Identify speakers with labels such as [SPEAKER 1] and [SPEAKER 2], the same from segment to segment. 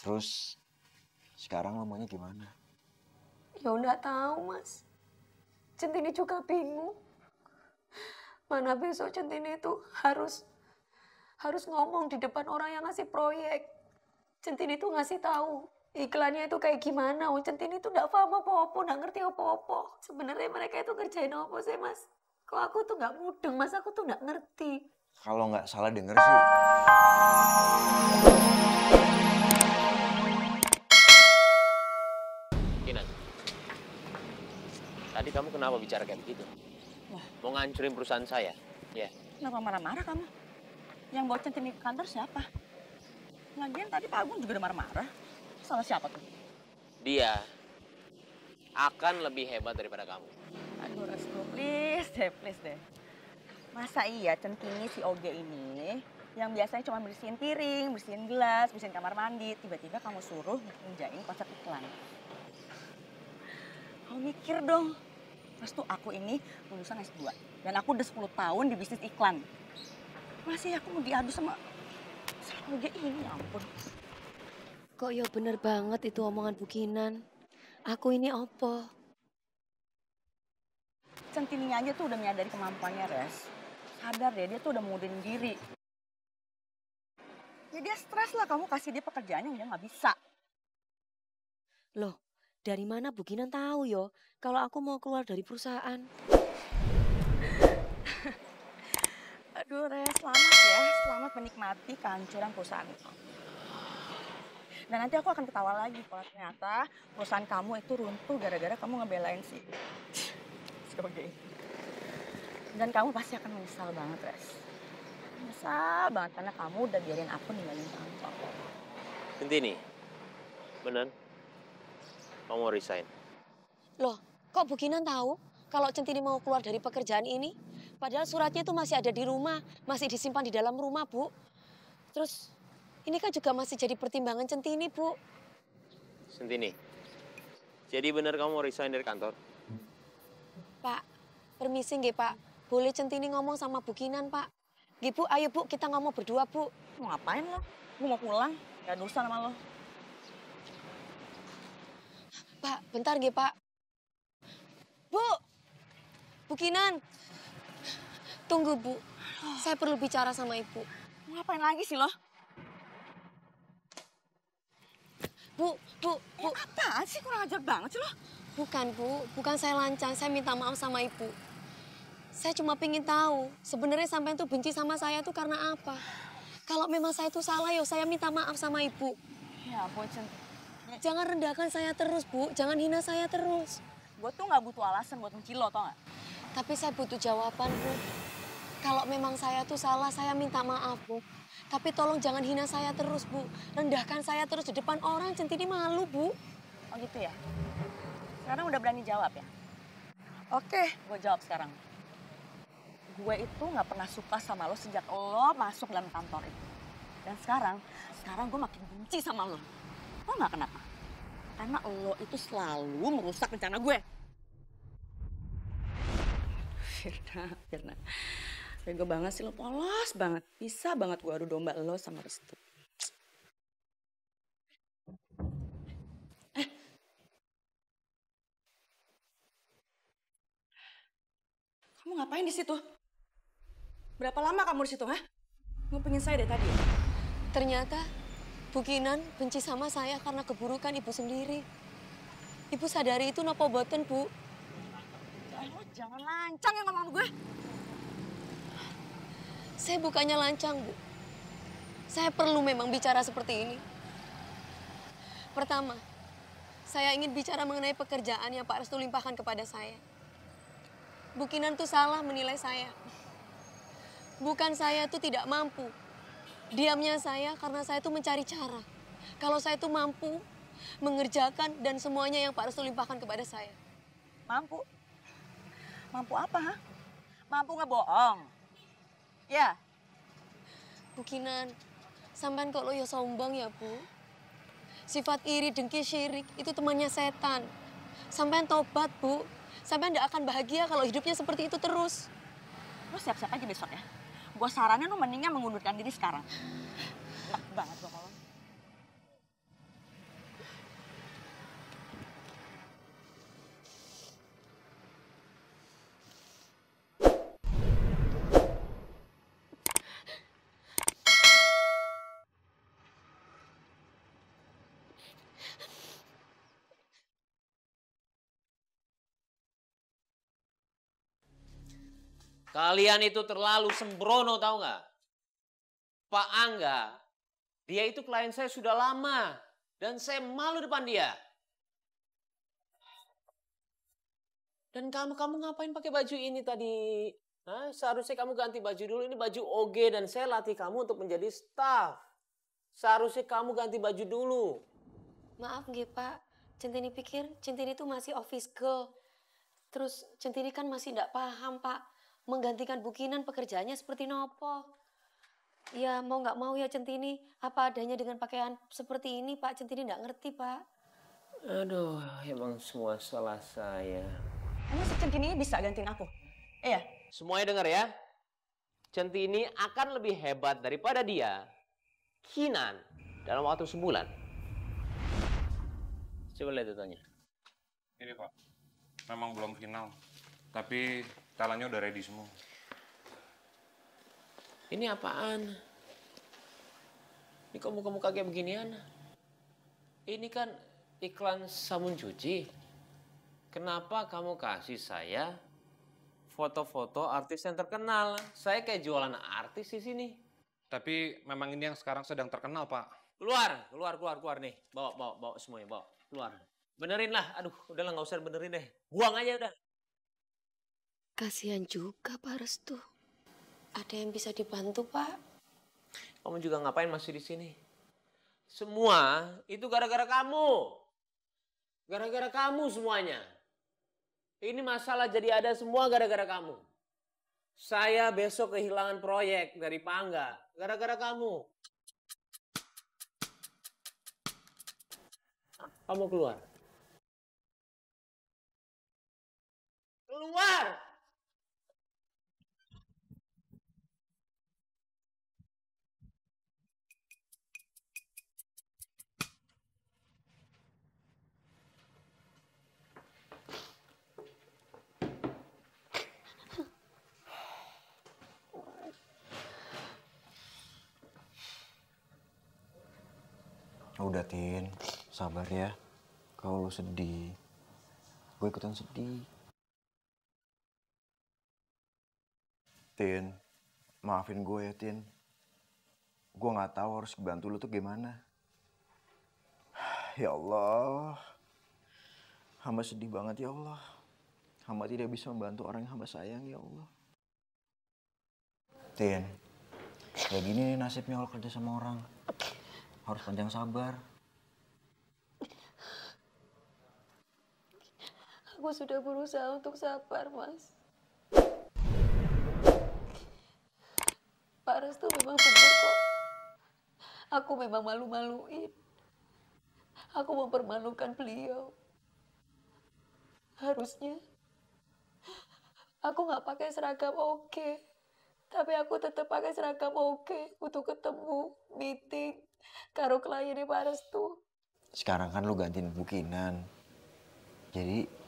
[SPEAKER 1] Terus sekarang lo maunya gimana?
[SPEAKER 2] Ya nggak tahu, Mas. Centini juga bingung. Mana besok Centini itu harus ngomong di depan orang yang ngasih proyek. Centini itu ngasih tahu iklannya itu kayak gimana. Centini itu nggak paham apa-apa, nggak ngerti apa-apa. Sebenarnya mereka itu ngerjain apa sih, Mas? Kok aku tuh nggak mudeng, Mas. Aku tuh nggak ngerti.
[SPEAKER 1] Kalau nggak salah denger sih.
[SPEAKER 3] Kinan, tadi kamu kenapa bicara kayak begitu?
[SPEAKER 4] Wah.
[SPEAKER 3] Mau ngancurin perusahaan saya? Ya.
[SPEAKER 4] Kenapa marah-marah kamu? Yang bawa Centini ke kantor siapa? Lagian tadi Pak Agung juga udah marah-marah. Salah siapa tuh?
[SPEAKER 3] Dia akan lebih hebat daripada kamu.
[SPEAKER 4] Aduh Restu, please deh. Masa iya Centini si Oge ini yang biasanya cuma bersihin piring, bersihin gelas, bersihin kamar mandi, tiba-tiba kamu suruh ngerjain konsep iklan. Kamu mikir dong. Restu, aku ini lulusan S2 dan aku udah 10 tahun di bisnis iklan. Masih aku mau diadu sama Oge ini, ya ampun.
[SPEAKER 2] Kok ya bener banget itu omongan Bu Kinan. Aku ini opo?
[SPEAKER 4] Centininya aja tuh udah menyadari kemampuannya, Res. Sadar deh, dia tuh udah mundurin diri. Ya dia stres lah kamu kasih dia pekerjaan yang dia nggak bisa.
[SPEAKER 2] Loh, dari mana Bu Kinan tahu yo kalau aku mau keluar dari perusahaan?
[SPEAKER 4] Aduh Res, selamat ya. Selamat menikmati kehancuran perusahaan itu. Dan nanti aku akan ketawa lagi kalau ternyata perusahaan kamu itu runtuh gara-gara kamu ngebelain si Oge. Dan kamu pasti akan menyesal banget, Res. Menyesal banget karena kamu udah biarin aku ninggalin kantor.
[SPEAKER 3] Centini, bener? Kamu mau resign?
[SPEAKER 2] Loh, kok Bu Kinan tahu kalau Centini mau keluar dari pekerjaan ini? Padahal suratnya itu masih ada di rumah, masih disimpan di dalam rumah, Bu. Terus ini kan juga masih jadi pertimbangan Centini, Bu.
[SPEAKER 3] Centini, jadi bener kamu mau resign dari kantor?
[SPEAKER 2] Pak, permisi nggih, Pak. Boleh Centini ngomong sama Bu Kinan, Pak? Nggih, Bu, ayo Bu, kita ngomong berdua, Bu.
[SPEAKER 4] Mau ngapain lo? Gue mau pulang, gak ada urusan sama lo.
[SPEAKER 2] Pak, bentar nggih, Pak. Bu Kinan. Tunggu, Bu. Saya perlu bicara sama Ibu.
[SPEAKER 4] Mau ngapain lagi sih lo?
[SPEAKER 2] Bu.
[SPEAKER 4] Apaan sih, kurang ajar banget sih lo?
[SPEAKER 2] Bukan, Bu. Bukan saya lancang. Saya minta maaf sama Ibu. Saya cuma pengen tahu, sebenarnya sampean tuh benci sama saya tuh karena apa? Kalau memang saya tuh salah, yo saya minta maaf sama Ibu.
[SPEAKER 4] Ya ampun, Cent.
[SPEAKER 2] Jangan rendahkan saya terus, Bu. Jangan hina saya terus.
[SPEAKER 4] Gue tuh gak butuh alasan buat benci lo, tau gak?
[SPEAKER 2] Tapi saya butuh jawaban, Bu. Kalau memang saya tuh salah, saya minta maaf, Bu. Tapi tolong jangan hina saya terus, Bu. Rendahkan saya terus di depan orang, Centini malu, Bu.
[SPEAKER 4] Oh gitu ya? Sekarang udah berani jawab ya? Oke, gue jawab sekarang. Gue itu gak pernah suka sama lo sejak lo masuk dalam kantor itu. Dan sekarang gue makin benci sama lo. Lo gak kenapa? Karena lo itu selalu merusak rencana gue. Firna. Bego banget sih lo, polos banget. Bisa banget gue adu domba lo sama Restu. Kamu ngapain di situ? Berapa lama kamu di situ, ha? Ngupingin saya dari tadi.
[SPEAKER 2] Ternyata Bu Kinan benci sama saya karena keburukan Ibu sendiri. Ibu sadari itu napa boten, Bu?
[SPEAKER 4] Lo jangan lancang ya ngomong sama gue.
[SPEAKER 2] Saya bukannya lancang, Bu. Saya perlu memang bicara seperti ini. Pertama, saya ingin bicara mengenai pekerjaan yang Pak Restu limpahkan kepada saya. Bu Kinan tuh salah menilai saya. Bukan saya tuh tidak mampu. Diamnya saya karena saya tuh mencari cara. Kalau saya tuh mampu mengerjakan dan semuanya yang Pak Restu limpahkan kepada saya.
[SPEAKER 4] Mampu? Mampu apa, ha? Mampu ngebohong? Ya?
[SPEAKER 2] Bu Kinan, sampean kok lo ya sombong ya, Bu? Sifat iri, dengki, syirik itu temannya setan. Sampean tobat, Bu. Sampean nggak akan bahagia kalau hidupnya seperti itu terus.
[SPEAKER 4] Lo siap-siap aja besok ya. Gue saranin lo mendingan mengundurkan diri sekarang. Enak banget lo kalau.
[SPEAKER 3] Kalian itu terlalu sembrono, tahu nggak? Pak Angga, dia itu klien saya sudah lama. Dan saya malu depan dia. Dan kamu ngapain pakai baju ini tadi? Hah? Seharusnya kamu ganti baju dulu. Ini baju OG dan saya latih kamu untuk menjadi staff. Seharusnya kamu ganti baju dulu.
[SPEAKER 2] Maaf nggih Pak, Centini pikir Centini itu masih office girl. Terus Centini kan masih tidak paham Pak, menggantikan bukinan pekerjaannya seperti nopo. Ya mau nggak mau ya Centini, apa adanya dengan pakaian seperti ini Pak, Centini nggak ngerti Pak.
[SPEAKER 3] Aduh, emang semua salah saya.
[SPEAKER 4] Emang si Centini bisa gantiin aku? Iya.
[SPEAKER 3] Semuanya dengar ya. Centini akan lebih hebat daripada dia, Kinan, dalam waktu sebulan. Coba lihat datanya.
[SPEAKER 5] Ini Pak, memang belum final, tapi talentnya udah ready semua.
[SPEAKER 3] Ini apaan? Ini kok muka-muka kayak beginian? Ini kan iklan sabun cuci. Kenapa kamu kasih saya foto-foto artis yang terkenal? Saya kayak jualan artis di sini.
[SPEAKER 5] Tapi memang ini yang sekarang sedang terkenal, Pak.
[SPEAKER 3] Keluar nih. Bawa semuanya, bawa. Keluar. Benerin lah. Aduh, udahlah nggak usah benerin deh. Buang aja udah.
[SPEAKER 2] Kasihan juga Pak Restu. Ada yang bisa dibantu Pak?
[SPEAKER 3] Kamu juga ngapain masih di sini? Semua itu gara-gara kamu. Gara-gara kamu semuanya. Ini masalah jadi ada semua gara-gara kamu. Saya besok kehilangan proyek dari Pak Angga. Gara-gara kamu. Kamu keluar. Keluar!
[SPEAKER 1] Udah, Tin. Sabar ya. Kalau lu sedih, gue ikutan sedih. Tin, maafin gue ya, Tin. Gue nggak tahu harus bantu lu tuh gimana. Ya Allah. Hamba sedih banget ya Allah. Hamba tidak bisa membantu orang yang hamba sayang ya Allah. Tin, kayak gini nih nasibnya kalau kerja sama orang. Harus panjang sabar.
[SPEAKER 2] Aku sudah berusaha untuk sabar, Mas. Pak Restu memang benar kok. Aku memang malu-maluin. Aku mempermalukan beliau. Harusnya aku nggak pakai seragam oke. Tapi aku tetap pakai seragam oke untuk ketemu, meeting, karo kliennya Pak Restu.
[SPEAKER 1] Sekarang kan lu gantiin bukinan. Jadi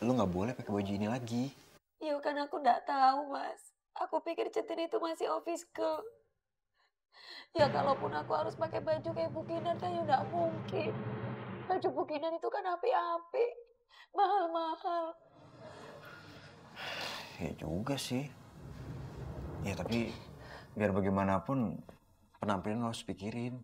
[SPEAKER 1] lu nggak boleh pakai baju ini lagi.
[SPEAKER 2] Ya kan aku nggak tahu Mas. Aku pikir Centini itu masih office girl. Ya kalaupun aku harus pakai baju kayak bukinan kan ya nggak mungkin. Baju bukinan itu kan api-api, mahal-mahal.
[SPEAKER 1] Ya juga sih. Ya tapi biar bagaimanapun penampilan lo harus pikirin.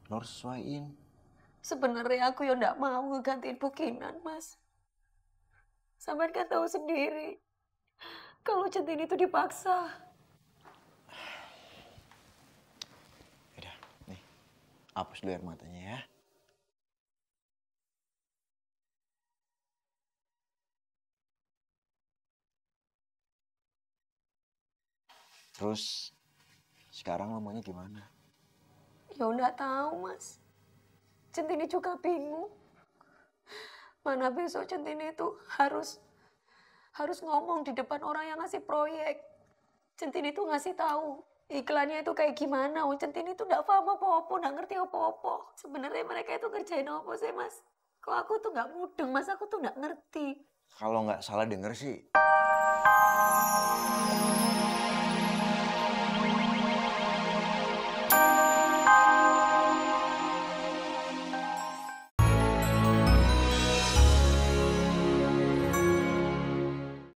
[SPEAKER 1] Lo harus sesuaiin.
[SPEAKER 2] Sebenarnya aku ya nggak mau ngegantiin bukinan Mas. Sampai kan tahu sendiri. Kalau Centini itu dipaksa.
[SPEAKER 1] Udah, nih. Hapus dulu air matanya ya. Terus sekarang lo maunya gimana?
[SPEAKER 2] Ya nggak tahu Mas. Centini juga bingung. Mana besok Centini itu harus ngomong di depan orang yang ngasih proyek. Centini itu ngasih tahu iklannya itu kayak gimana. Centini itu nggak paham apa-apa, nggak ngerti apa-apa. Sebenarnya mereka itu kerjain apa sih Mas? Kok aku tuh nggak mudeng Mas, aku tuh nggak ngerti.
[SPEAKER 1] Kalau nggak salah denger sih,